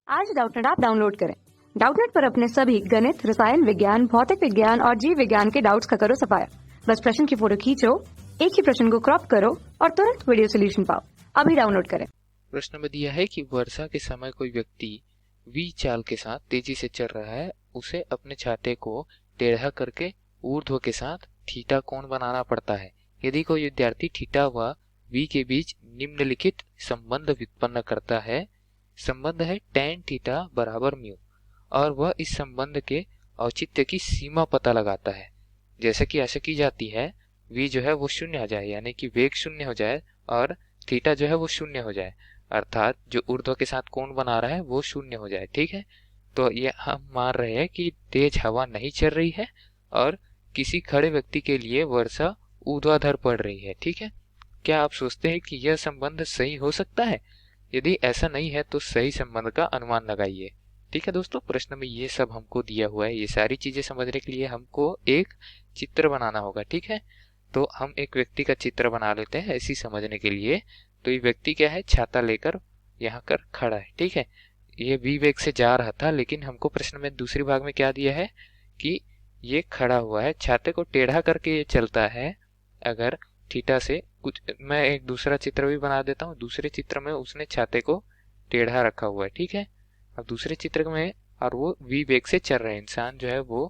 आज Doubtnut app download करें। Doubtnut पर अपने सभी गणित, रसायन विज्ञान, भौतिक विज्ञान और जीव विज्ञान के डाउट्स का करो सफाया। बस प्रश्न की फोटो खींचो, एक ही प्रश्न को क्रॉप करो और तुरंत वीडियो सोल्यूशन पाओ। अभी डाउनलोड करें। प्रश्न में दिया है कि वर्षा के समय कोई व्यक्ति v चाल के साथ तेजी से चल रहा है, उसे अपने छाते को टेढ़ा करके ऊर्ध्व के साथ थीटा कोण बनाना पड़ता है। यदि कोई विद्यार्थी थीटा व v के बीच निम्नलिखित संबंध व्युत्पन्न करता है। संबंध है tan थीटा बराबर म्यू और वह इस संबंध के औचित्य की सीमा पता लगाता है। जैसे कि आशा की जाती है v जो है वो शून्य हो जाए, यानी कि वेग शून्य हो जाए और थीटा जो है वो शून्य हो जाए, अर्थात जो ऊर्ध्व के साथ कोण बना रहा है वो शून्य हो जाए। ठीक है, तो ये हम मान रहे हैं कि तेज हवा नहीं चल रही है और किसी खड़े व्यक्ति के लिए वर्षा ऊर्ध्वाधर पड़ रही है। ठीक है, क्या आप सोचते हैं कि यह संबंध सही हो सकता है? यदि ऐसा नहीं है तो सही संबंध का अनुमान लगाइए। ठीक है दोस्तों, प्रश्न में ये सब हमको दिया हुआ है। ये सारी चीजें समझने के लिए हमको एक चित्र बनाना होगा। ठीक है, तो हम एक व्यक्ति का चित्र बना लेते हैं ऐसी समझने के लिए। तो ये व्यक्ति क्या है, छाता लेकर यहाँ कर खड़ा है। ठीक है, ये v वेग से जा रहा था, लेकिन हमको प्रश्न में दूसरी भाग में क्या दिया है कि ये खड़ा हुआ है, छाते को टेढ़ा करके ये चलता है। अगर थीटा से कुछ, मैं एक दूसरा चित्र भी बना देता हूँ। दूसरे चित्र में उसने छाते को टेढ़ा रखा हुआ है। ठीक है, अब दूसरे चित्र में और वो v वेग से चल रहा है, इंसान जो है वो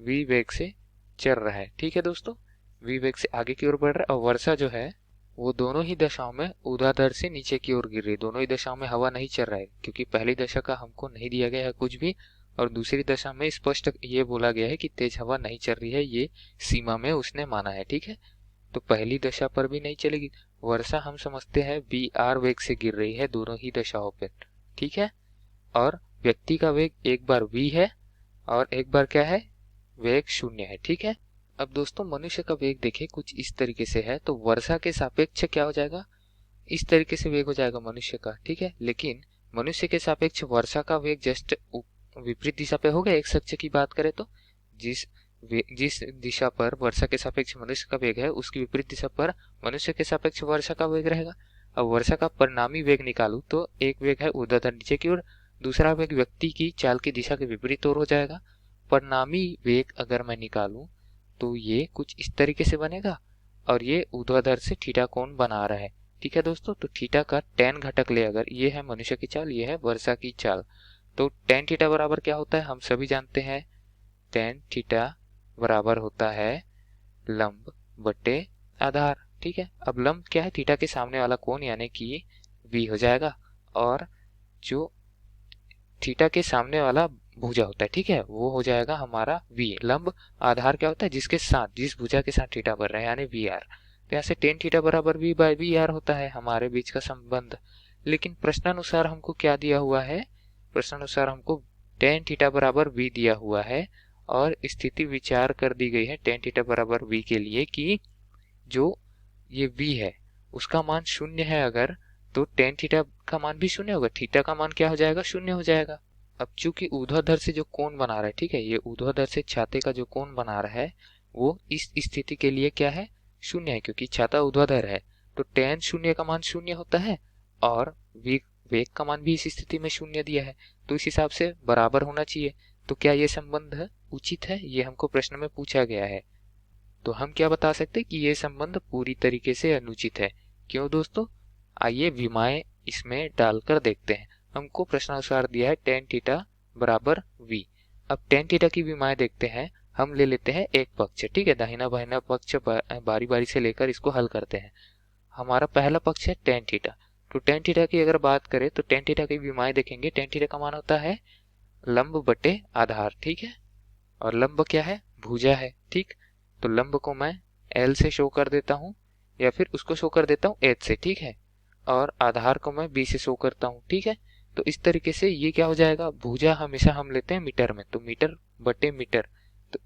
v वेग से चल रहा है। ठीक है दोस्तों, v वेग से आगे की ओर बढ़ रहा है और वर्षा जो है वो दोनों ही दशाओं में ऊर्ध्वाधर से नीचे की ओर गिर रही है। दोनों ही दशाओं में हवा नहीं चल रहा है, क्योंकि पहली दशा का हमको नहीं दिया गया है कुछ भी, और दूसरी दशा में स्पष्ट ये बोला गया है कि तेज हवा नहीं चल रही है, ये सीमा में उसने माना है। ठीक है, तो पहली दशा पर भी नहीं चलेगी। वर्षा हम समझते हैं v वेग से गिर रही है दोनों ही दशाओं पर। ठीक है, और व्यक्ति का वेग एक बार v है और एक बार क्या है, वेग शून्य है। ठीक है, अब दोस्तों मनुष्य का वेग देखें कुछ इस तरीके से है, तो वर्षा के सापेक्ष क्या हो जाएगा, इस तरीके से वेग हो जाएगा मनुष्य का। ठीक है, लेकिन मनुष्य के सापेक्ष वर्षा का वेग जस्ट विपरीत दिशा पे होगा। एक अक्ष की बात करें तो जिस दिशा पर वर्षा के सापेक्ष मनुष्य का वेग है, उसकी विपरीत दिशा पर मनुष्य के सापेक्ष वर्षा का वेग रहेगा। अब वर्षा का परिणामी वेग निकालू तो एक वेग है ऊर्ध्वाधर नीचे की ओर, दूसरा वेग व्यक्ति की चाल की दिशा के विपरीत ओर हो जाएगा। परिणामी वेग अगर मैं निकालूं तो ये कुछ इस तरीके से बनेगा और ये ऊर्ध्वाधर से थीटा कोण बना रहा है। ठीक है दोस्तों, तो थीटा का tan घटक ले, अगर ये है मनुष्य की चाल, ये है वर्षा की चाल, तो tan थीटा बराबर क्या होता है हम सभी जानते हैं। tan थीटा बराबर होता है लंब बटे आधार। ठीक है, अब लंब क्या है, थीटा के सामने वाला कोण यानी कि v हो जाएगा, और जो थीटा के सामने वाला भुजा होता है, ठीक है, वो हो जाएगा हमारा v। लंब आधार क्या होता है, जिसके साथ, जिस भुजा के साथ थीटा बन रहा है, यानी वी आर। तो यहाँ से टेन थीटा बराबर v बाय वी आर होता है हमारे बीच का संबंध। लेकिन प्रश्नानुसार हमको क्या दिया हुआ है, प्रश्नानुसार हमको टेन थीटा बराबर v दिया हुआ है और स्थिति विचार कर दी गई है टेन थीटा बराबर v के लिए कि जो ये v है उसका मान शून्य है अगर, तो टेन थीटा का मान भी शून्य होगा, थीटा का मान क्या हो जाएगा, शून्य हो जाएगा। अब चूंकि ऊर्ध्वाधर से जो कोण बना रहा है, ठीक है, ये ऊर्ध्वाधर से छाते का जो कोण बना रहा है वो इस स्थिति के लिए क्या है, शून्य है, क्योंकि छाता ऊर्ध्वाधर है। तो टेन शून्य का मान शून्य होता है और वेग का मान भी इस स्थिति में शून्य दिया है, तो इस हिसाब से बराबर होना चाहिए। तो क्या ये संबंध उचित है, ये हमको प्रश्न में पूछा गया है। तो हम क्या बता सकते हैं कि ये संबंध पूरी तरीके से अनुचित है। क्यों दोस्तों, आइए विमाएं इसमें डालकर देखते हैं। हमको प्रश्नानुसार दिया है टेन थीटा बराबर v। अब टेन थीटा की विमाएं देखते हैं। हम ले लेते हैं एक पक्ष, ठीक है, दाहिना बाहिना पक्ष बारी बारी से लेकर इसको हल करते हैं। हमारा पहला पक्ष है टेन थीटा, तो टेन थीटा की अगर बात करें तो टेन थीटा की विमाएं देखेंगे। टेन थीटा का मान होता है लंब बटे आधार, ठीक है, और लंब क्या है, भुजा है। ठीक, तो लंब को मैं L से शो कर देता हूँ या फिर उसको शो कर देता हूँ H से, ठीक है, और आधार को मैं B से शो करता हूँ। ठीक है, तो इस तरीके से ये क्या हो जाएगा, भुजा हमेशा हम लेते हैं मीटर में, तो मीटर बटे मीटर, तो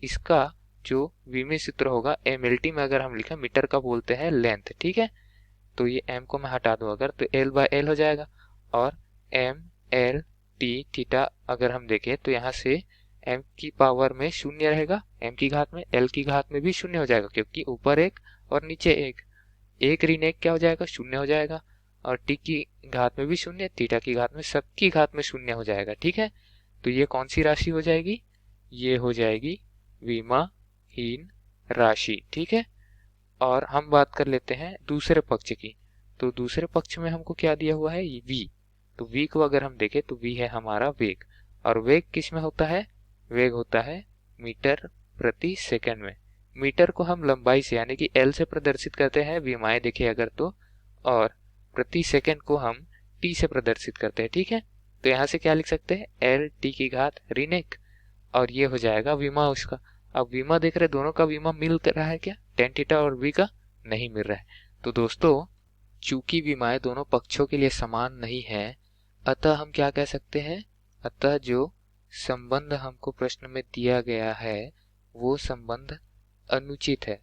इसका जो v में सूत्र होगा mLT में अगर हम लिखा, मीटर का बोलते हैं लेंथ। ठीक है, तो ये m को मैं हटा दूं अगर, तो L बाय L हो जाएगा, और m L T थीटा अगर हम देखें तो यहाँ से m की पावर में शून्य रहेगा, m की घात में, l की घात में भी शून्य हो जाएगा, क्योंकि ऊपर एक और नीचे एक, एक ऋण एक क्या हो जाएगा, शून्य हो जाएगा, और टी की घात में भी शून्य, थीटा की घात में, सबकी घात में शून्य हो जाएगा। ठीक है, तो ये कौन सी राशि हो जाएगी? ये हो जाएगी विमाहीन राशि। ठीक है, और हम बात कर लेते हैं दूसरे पक्ष की। तो दूसरे पक्ष में हमको क्या दिया हुआ है? v। तो v को अगर हम देखें तो v है हमारा वेग, और वेग किस में होता है? वेग होता है मीटर प्रति सेकंड में। मीटर को हम लंबाई से यानी कि l से प्रदर्शित करते हैं विमाएं देखे अगर तो, और प्रति सेकंड को हम t से प्रदर्शित करते हैं। ठीक है, तो यहाँ से क्या लिख सकते हैं? l t की घात ऋण 1, और ये हो जाएगा विमा उसका। अब विमा देख रहे, दोनों का विमा मिल रहा है क्या? tan थीटा और v का नहीं मिल रहा है। तो दोस्तों, चूंकि विमाएं दोनों पक्षों के लिए समान नहीं है, अतः हम क्या कह सकते हैं? अतः जो संबंध हमको प्रश्न में दिया गया है वो संबंध अनुचित है,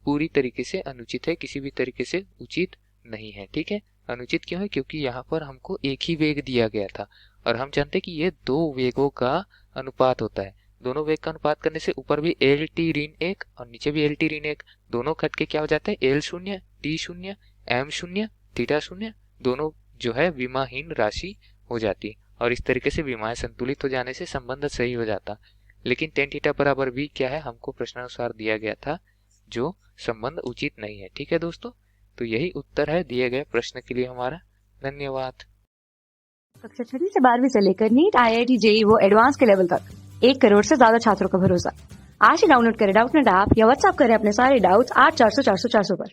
पूरी तरीके से अनुचित है, किसी भी तरीके से उचित नहीं है। ठीक है, अनुचित क्यों है? क्योंकि यहाँ पर हमको एक ही वेग दिया गया था, और हम जानते हैं कि ये दो वेगों का अनुपात होता है। दोनों वेग का अनुपात करने से ऊपर भी एल टी ऋण 1 और नीचे भी एल टी ऋण 1, दोनों कट के क्या हो जाता है? एल शून्य, टी शून्य, एम शून्य, थीटा शून्य, दोनों जो है विमाहीन राशि हो जाती है, और इस तरीके से विमाएं संतुलित हो जाने से संबंध सही हो जाता। लेकिन tan थीटा बराबर v क्या है? हमको प्रश्नानुसार दिया गया था, जो संबंध उचित नहीं है। ठीक है दोस्तों, तो यही उत्तर है दिए गए प्रश्न के लिए हमारा। धन्यवाद। कक्षा 6वीं से 12वीं से लेकर नीट, IIT, जेईई वो एडवांस के लेवल तक 1 करोड़ से ज्यादा छात्रों का भरोसा। आज ही डाउनलोड करें डाउटनेट ऐप या व्हाट्सएप करें अपने सारे डाउट्स 8400 400 400 पर।